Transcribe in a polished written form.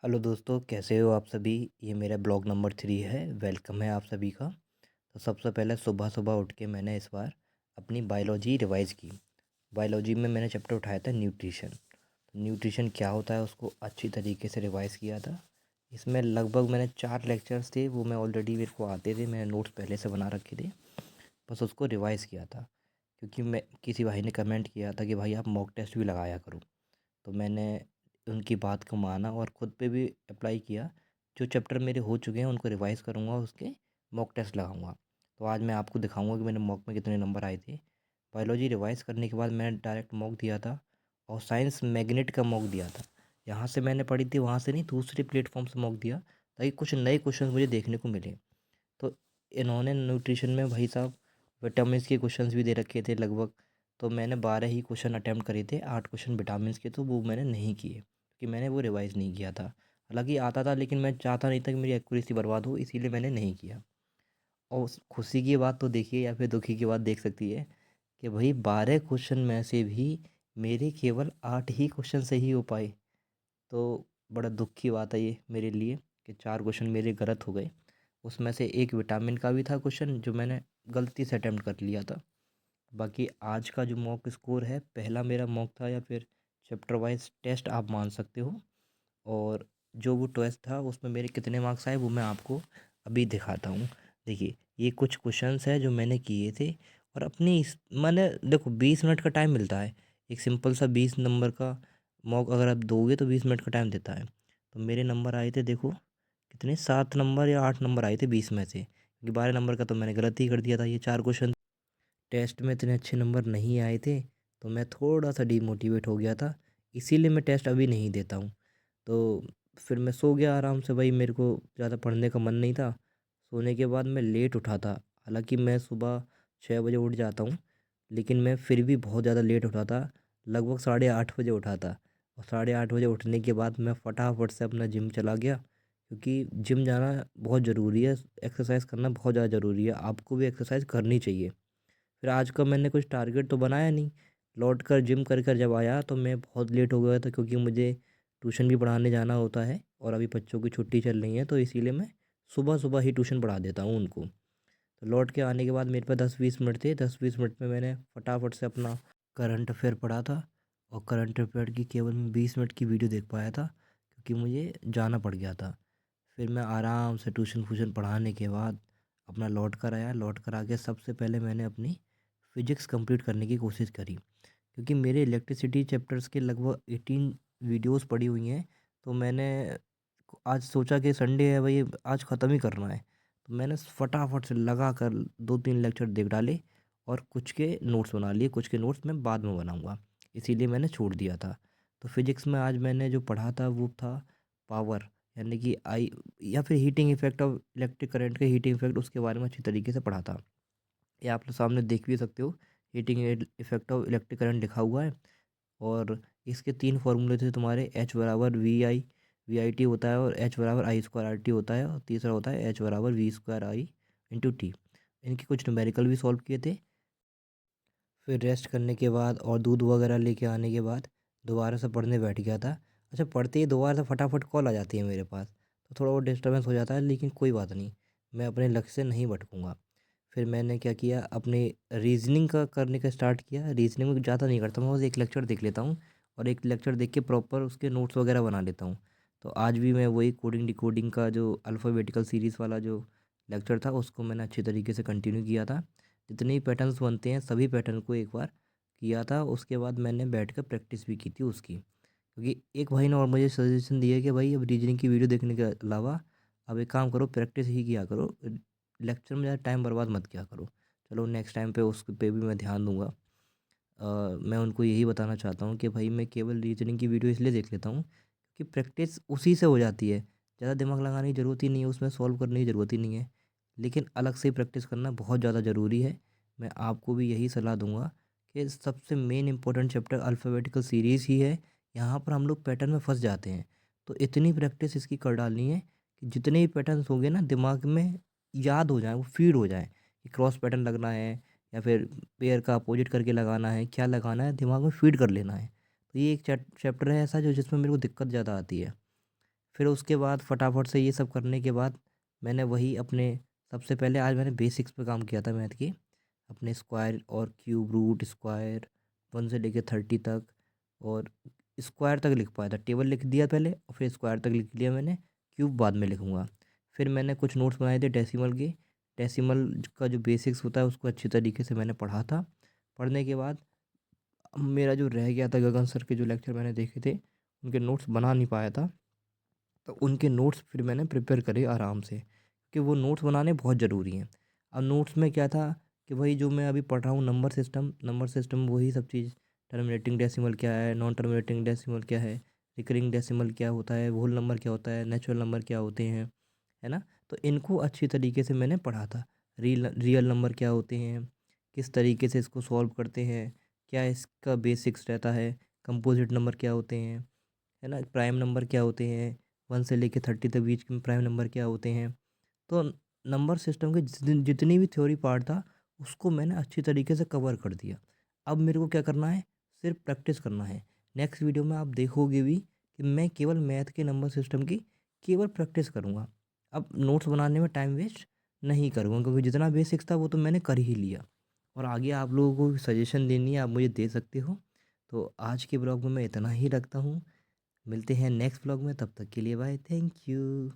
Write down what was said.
Hello दोस्तों, कैसे हो आप सभी। ये मेरा ब्लॉग नंबर 3 है। वेलकम है आप सभी का। तो सबसे पहले सुबह सुबह उठ के मैंने इस बार अपनी बायोलॉजी रिवाइज़ की। बायोलॉजी में मैंने चैप्टर उठाया था न्यूट्रिशन। तो न्यूट्रिशन क्या होता है उसको अच्छी तरीके से रिवाइज़ किया था। इसमें लगभग मैंने 4 लेक्चर्स थे, वो मैं ऑलरेडी मेरे को आते थे, मैंने नोट्स पहले से बना रखे थे। बस उसको रिवाइज़ किया था, क्योंकि मैं किसी भाई ने कमेंट किया था कि भाई आप मॉक टेस्ट भी लगाया करो। तो मैंने उनकी बात को माना और ख़ुद पे भी अप्लाई किया। जो चैप्टर मेरे हो चुके हैं उनको रिवाइज़ करूँगा, उसके मॉक टेस्ट लगाऊँगा। तो आज मैं आपको दिखाऊँगा कि मैंने मॉक में कितने नंबर आए थे। बायोलॉजी रिवाइज़ करने के बाद मैंने डायरेक्ट मॉक दिया था और साइंस मैग्नेट का मॉक दिया था। यहाँ से मैंने पढ़ी थी, वहाँ से नहीं, दूसरे प्लेटफ़ॉर्म से मॉक दिया ताकि कुछ नए क्वेश्चंस मुझे देखने को मिले। तो इन्होंने न्यूट्रिशन में भाई साहब विटामिन्स के क्वेश्चंस भी दे रखे थे लगभग। तो मैंने 12 ही क्वेश्चन अटैम्प्ट करे थे, 8 क्वेश्चन विटामिन्स के, तो वो मैंने नहीं किए क्योंकि मैंने वो रिवाइज़ नहीं किया था। हालाँकि आता था, लेकिन मैं चाहता नहीं था कि मेरी एक्यूरेसी बर्बाद हो, इसीलिए मैंने नहीं किया। और उस खुशी की बात तो देखिए या फिर दुखी की बात देख सकती है कि भाई 12 क्वेश्चन में से भी मेरे केवल 8 ही क्वेश्चन सही हो पाए। तो बड़ा दुःख की बात है ये मेरे लिए कि 4 क्वेश्चन मेरे गलत हो गए। उसमें से एक विटामिन का भी था क्वेश्चन जो मैंने गलती से अटेम्प्ट कर लिया था। बाकी आज का जो मॉक स्कोर है, पहला मेरा मॉक था या फिर चैप्टर वाइज़ टेस्ट आप मान सकते हो। और जो वो टेस्ट था उसमें मेरे कितने मार्क्स आए वो मैं आपको अभी दिखाता हूँ। देखिए, ये कुछ क्वेश्चंस हैं जो मैंने किए थे और अपनी इस मैंने देखो 20 मिनट का टाइम मिलता है। एक सिंपल सा 20 नंबर का मॉक अगर आप दोगे तो 20 मिनट का टाइम देता है। तो मेरे नंबर आए थे, देखो कितने, 7 नंबर या 8 नंबर आए थे 20 में से, क्योंकि 12 नंबर का तो मैंने गलत ही कर दिया था। ये 4 क्वेश्चन टेस्ट में इतने अच्छे नंबर नहीं आए थे, तो मैं थोड़ा सा डीमोटिवेट हो गया था। इसीलिए मैं टेस्ट अभी नहीं देता हूँ। तो फिर मैं सो गया आराम से, भाई मेरे को ज़्यादा पढ़ने का मन नहीं था। सोने के बाद मैं लेट उठा था, हालांकि मैं सुबह 6 बजे उठ जाता हूँ, लेकिन मैं फिर भी बहुत ज़्यादा लेट उठा था। लगभग 8:30 बजे उठा था। और 8:30 बजे उठने के बाद मैं फटाफट से अपना जिम चला गया, क्योंकि जिम जाना बहुत ज़रूरी है। एक्सरसाइज करना बहुत ज़्यादा ज़रूरी है, आपको भी एक्सरसाइज करनी चाहिए। फिर आज का मैंने कुछ टारगेट तो बनाया नहीं। लौट कर जिम कर कर जब आया तो मैं बहुत लेट हो गया था, क्योंकि मुझे ट्यूशन भी पढ़ाने जाना होता है और अभी बच्चों की छुट्टी चल रही है, तो इसीलिए मैं सुबह सुबह ही ट्यूशन पढ़ा देता हूँ उनको। तो लौट के आने के बाद मेरे पास 10-20 मिनट थे। 10-20 मिनट में मैंने फटाफट से अपना करंट अफेयर पढ़ा था। और करंट अफेयर की केवल मैं 20 मिनट की वीडियो देख पाया था, क्योंकि मुझे जाना पड़ गया था। फिर मैं आराम से ट्यूशन फ्यूशन पढ़ाने के बाद अपना लौट कर आया। लौट कर आके सबसे पहले मैंने अपनी फ़िज़िक्स कंप्लीट करने की कोशिश करी, क्योंकि मेरे इलेक्ट्रिसिटी चैप्टर्स के लगभग 18 वीडियोस पड़ी हुई हैं। तो मैंने आज सोचा कि संडे है भाई, आज ख़त्म ही करना है। तो मैंने फटाफट से लगा कर 2-3 लेक्चर देख डाले और कुछ के नोट्स बना लिए। कुछ के नोट्स मैं बाद में बनाऊँगा, इसीलिए मैंने छोड़ दिया था। तो फिज़िक्स में आज मैंने जो पढ़ा था वो था पावर, यानी कि आई या फिर heating effect of electric current के हीटिंग इफ़ेक्ट, उसके बारे में अच्छी तरीके से पढ़ा था। ये आप लोग सामने देख भी सकते हो, heating effect of electric current लिखा हुआ है। और इसके 3 फ़ॉर्मूले थे तुम्हारे, H बराबर वी आई टी होता है, और H बराबर आई स्क्वायर आर टी होता है, और तीसरा होता है H बराबर V square I into T. इनके कुछ न्यूमेरिकल भी सॉल्व किए थे। फिर रेस्ट करने के बाद और दूध वगैरह लेके आने के बाद दोबारा से पढ़ने बैठ गया था। अच्छा, पढ़ते ही दोबारा से फटाफट कॉल आ जाती है मेरे पास, तो थोड़ा बहुत डिस्टर्बेंस हो जाता है, लेकिन कोई बात नहीं, मैं अपने लक्ष्य से नहीं भटकूंगा। फिर मैंने क्या किया, अपने रीजनिंग का करने का स्टार्ट किया। रीजनिंग में ज़्यादा नहीं करता, मैं बस एक लेक्चर देख लेता हूँ और एक लेक्चर देख के प्रॉपर उसके नोट्स वगैरह बना लेता हूँ। तो आज भी मैं वही कोडिंग डिकोडिंग का जो अल्फ़ाबेटिकल सीरीज़ वाला जो लेक्चर था उसको मैंने अच्छी तरीके से कंटिन्यू किया था। जितने भी पैटर्न्स बनते हैं सभी पैटर्न को एक बार किया था। उसके बाद मैंने बैठ कर प्रैक्टिस भी की थी उसकी, क्योंकि एक भाई ने और मुझे सजेशन दिया कि भाई अब रीजनिंग की वीडियो देखने के अलावा अब एक काम करो, प्रैक्टिस ही किया करो, लेक्चर में ज़्यादा टाइम बर्बाद मत किया करो। चलो नेक्स्ट टाइम पे उस पे भी मैं ध्यान दूंगा। मैं उनको यही बताना चाहता हूँ कि भाई मैं केवल रीजनिंग की वीडियो इसलिए देख लेता हूँ कि प्रैक्टिस उसी से हो जाती है। ज़्यादा दिमाग लगाने की ज़रूरत ही नहीं है, उसमें सॉल्व करने की ज़रूरत ही नहीं है। लेकिन अलग से प्रैक्टिस करना बहुत ज़्यादा ज़रूरी है। मैं आपको भी यही सलाह दूंगा कि सबसे main important chapter alphabetical series ही है। यहाँ पर हम लोग पैटर्न में फंस जाते हैं। तो इतनी प्रैक्टिस इसकी कर डालनी है कि जितने भी पैटर्न्स होंगे ना दिमाग में याद हो जाए, वो फीड हो जाए कि क्रॉस पैटर्न लगना है या फिर पेयर का अपोजिट करके लगाना है, क्या लगाना है, दिमाग में फीड कर लेना है। तो ये एक चैप्टर है ऐसा जो जिसमें मेरे को दिक्कत ज़्यादा आती है। फिर उसके बाद फटाफट से ये सब करने के बाद मैंने वही अपने सबसे पहले आज मैंने बेसिक्स पे काम किया था मैथ की। अपने स्क्वायर और क्यूब रूट स्क्वायर 1 से लेके 30 तक, और स्क्वायर तक लिख पाया था। टेबल लिख दिया पहले और फिर स्क्वायर तक लिख लिया मैंने, क्यूब बाद में लिखूँगा। फिर मैंने कुछ नोट्स बनाए थे डेसिमल के। डेसिमल का जो बेसिक्स होता है उसको अच्छी तरीके से मैंने पढ़ा था। पढ़ने के बाद मेरा जो रह गया था, गगन सर के जो लेक्चर मैंने देखे थे उनके नोट्स बना नहीं पाया था। तो उनके नोट्स फिर मैंने प्रिपेयर करे आराम से, कि वो नोट्स बनाने बहुत ज़रूरी हैं। अब नोट्स में क्या था कि वही जो मैं अभी पढ़ रहा हूँ, नंबर सिस्टम वही सब चीज़। टर्मिनेटिंग डेसिमल क्या है, नॉन टर्मिनेटिंग डेसिमल क्या है, रिकरिंग डेसिमल क्या होता है, होल नंबर क्या होता है, नेचुरल नंबर क्या होते हैं, है ना। तो इनको अच्छी तरीके से मैंने पढ़ा था। रियल नंबर क्या होते हैं, किस तरीके से इसको सॉल्व करते हैं, क्या इसका बेसिक्स रहता है, कंपोजिट नंबर क्या होते हैं, है ना, प्राइम नंबर क्या होते हैं, 1 से लेके 30 तक बीच में प्राइम नंबर क्या होते हैं। तो नंबर सिस्टम के जितनी भी थ्योरी पार्ट था उसको मैंने अच्छी तरीके से कवर कर दिया। अब मेरे को क्या करना है, सिर्फ प्रैक्टिस करना है। नेक्स्ट वीडियो में आप देखोगे भी कि मैं केवल मैथ के नंबर सिस्टम की केवल प्रैक्टिस करूँगा। अब नोट्स बनाने में टाइम वेस्ट नहीं करूँगा, क्योंकि जितना बेसिक्स था वो तो मैंने कर ही लिया। और आगे आप लोगों को सजेशन देनी है, आप मुझे दे सकते हो। तो आज के ब्लॉग में मैं इतना ही रखता हूँ। मिलते हैं नेक्स्ट ब्लॉग में, तब तक के लिए बाय, थैंक यू।